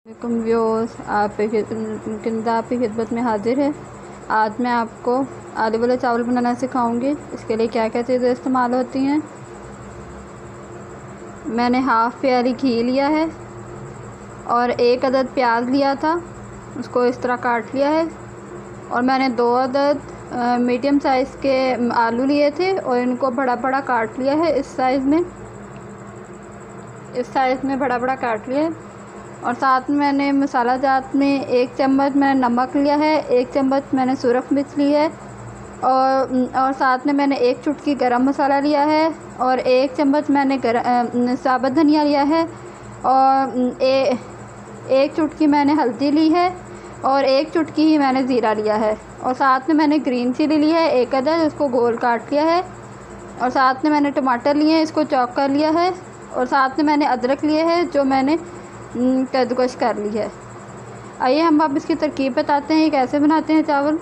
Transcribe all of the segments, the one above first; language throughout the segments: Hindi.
व्यूअर्स आपकी खिदमत में हाजिर है। आज मैं आपको आलू वाले चावल बनाना सिखाऊंगी। इसके लिए क्या क्या चीज़ें इस्तेमाल होती हैं। मैंने हाफ़ प्याली घी लिया है और 1 अदद प्याज लिया था, उसको इस तरह काट लिया है। और मैंने 2 अदद मीडियम साइज़ के आलू लिए थे और इनको बड़ा बड़ा काट लिया है। इस साइज़ में बड़ा बड़ा काट लिया है। और साथ में मैंने मसाला जात में 1 चम्मच मैंने नमक लिया है, 1 चम्मच मैंने सुरख मिर्च ली है और साथ में मैंने 1 चुटकी गरम मसाला लिया है और 1 चम्मच मैंने साबुत धनिया लिया है और 1 चुटकी मैंने हल्दी ली है और 1 चुटकी ही मैंने ज़ीरा लिया है। और साथ में मैंने ग्रीन चिली ली है 1 अदद, उसको गोल काट लिया है। और साथ में मैंने टमाटर लिए हैं, इसको चॉप कर लिया है। और साथ में मैंने अदरक लिए है जो मैंने कद्दूकस कर ली है। आइए हम अब इसकी तरकीब बताते हैं कैसे बनाते हैं चावल।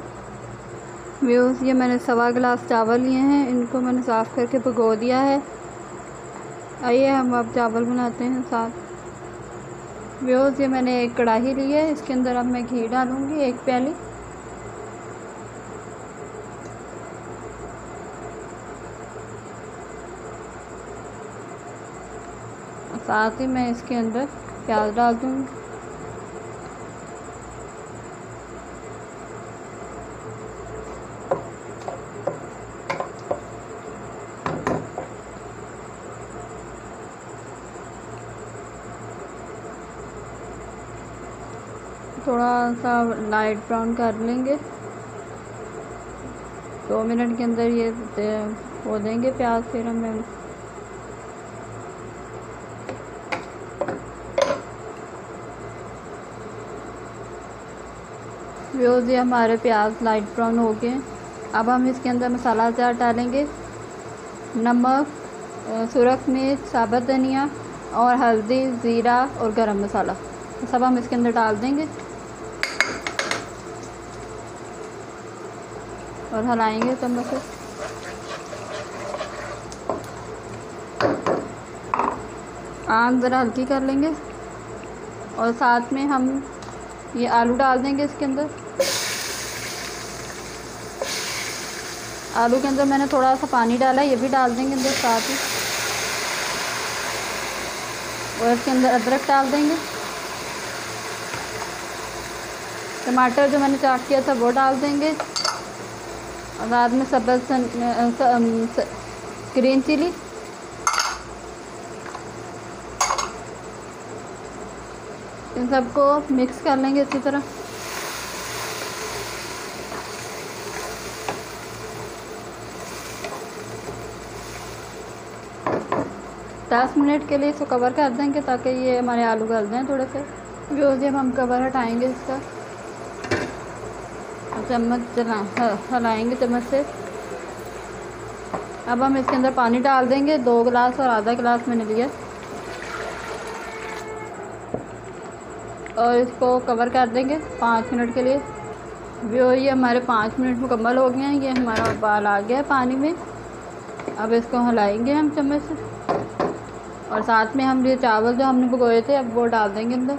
व्यूअर्स, ये मैंने 1.25 गिलास चावल लिए हैं, इनको मैंने साफ़ करके भिगो दिया है। आइए हम अब चावल बनाते हैं साथ। व्यूअर्स, ये मैंने एक कढ़ाई ली है, इसके अंदर अब मैं घी डालूँगी 1 प्याली। साथ ही मैं इसके अंदर प्याज डाल दूँगी। थोड़ा सा लाइट ब्राउन कर लेंगे। 2 मिनट के अंदर ये हो देंगे प्याज। फिर हमें व्यूअर्स, ये हमारे प्याज लाइट ब्राउन हो गए। अब हम इसके अंदर मसाला अचार डालेंगे। नमक, सुरख मिर्च, साबुत धनिया और हल्दी, ज़ीरा और गरम मसाला सब हम इसके अंदर डाल देंगे और हिलाएंगे चम्मच से। आँच ज़रा हल्की कर लेंगे और साथ में हम ये आलू डाल देंगे इसके अंदर। आलू के अंदर मैंने थोड़ा सा पानी डाला है, ये भी डाल देंगे अंदर साथ ही। और इसके अंदर अदरक डाल देंगे। टमाटर जो मैंने चाट किया था वो डाल देंगे और बाद में ग्रीन चिली। इन सबको मिक्स कर लेंगे अच्छी तरह। दस मिनट के लिए इसको कवर कर देंगे ताकि ये हमारे आलू गल जाएँ थोड़े से। जो जब हम कवर हटाएंगे इसका, चम्मच हिलाएंगे चम्मच से। अब हम इसके अंदर पानी डाल देंगे। 2 गिलास और आधा गिलास मैंने लिया और इसको कवर कर देंगे 5 मिनट के लिए। ये हमारे 5 मिनट मुकम्मल हो गए हैं। ये हमारा उबाल आ गया है पानी में। अब इसको हिलाएंगे हम चम्मच से और साथ में हम ये चावल जो हमने भिगोए थे अब वो डाल देंगे अंदर।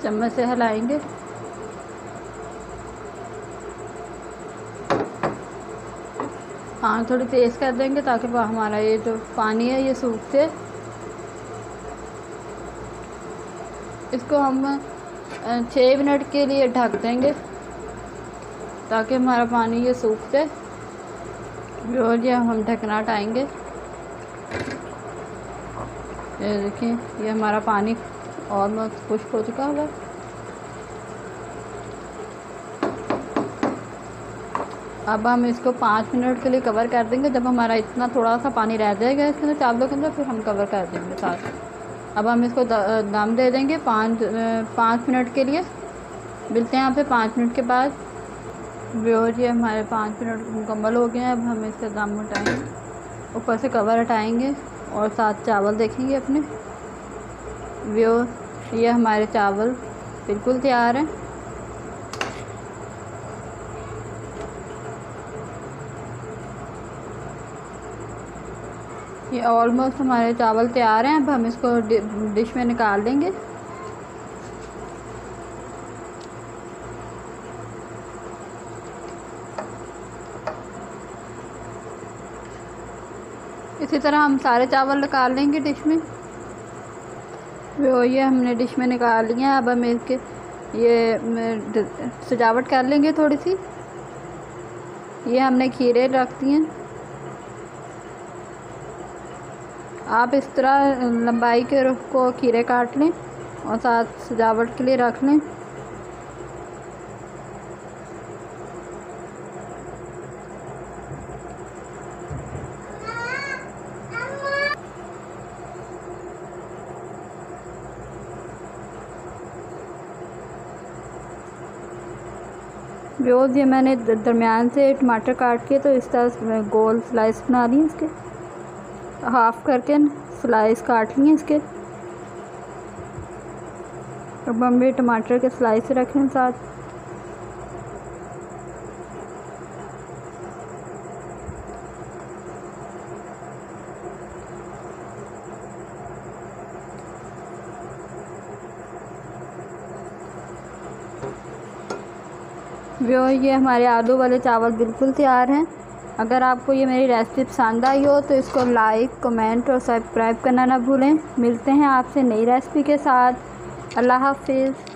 चम्मच से हिलाएंगे। हाँ, थोड़ी तेज़ कर देंगे ताकि हमारा ये जो पानी है ये सूख जाए। इसको हम 6 मिनट के लिए ढक देंगे ताकि हमारा पानी ये सूख जाए। और ये हम ढकना हटाएंगे। ये देखिए, ये हमारा पानी ऑलमोस्ट खुश्क हो चुका है। अब हम इसको 5 मिनट के लिए कवर कर देंगे। जब हमारा इतना थोड़ा सा पानी रह जाएगा इसके अंदर चावलों के अंदर, फिर हम कवर कर देंगे साथ। अब हम इसको दम दे देंगे 5 मिनट के लिए। मिलते हैं आपसे 5 मिनट के बाद। व्यूअर्स, ये हमारे 5 मिनट मुकम्मल हो गए हैं। अब हम इससे दम हटाएंगे, ऊपर से कवर हटाएंगे और साथ चावल देखेंगे अपने। व्यूअर्स, ये हमारे चावल बिल्कुल तैयार हैं। ये ऑलमोस्ट हमारे चावल तैयार हैं। अब हम इसको डिश में निकाल लेंगे। इसी तरह हम सारे चावल निकाल लेंगे डिश में। वो ये हमने डिश में निकाल लिया। अब हम इसके ये सजावट कर लेंगे थोड़ी सी। ये हमने खीरे रख दिए। आप इस तरह लंबाई के रुख को खीरे काट लें और साथ सजावट के लिए रख लें। व्यूअर्स, ये मैंने दरमियान से टमाटर काट के तो इस तरह गोल स्लाइस बना दिए। इसके हाफ़ करके स्लाइस काट लिए इसके। अब हम भी टमाटर के स्लाइस रखें साथ। ये हमारे आलू वाले चावल बिल्कुल तैयार हैं। अगर आपको ये मेरी रेसिपी पसंद आई हो तो इसको लाइक, कमेंट और सब्सक्राइब करना ना भूलें। मिलते हैं आपसे नई रेसिपी के साथ। अल्लाह हाफिज़।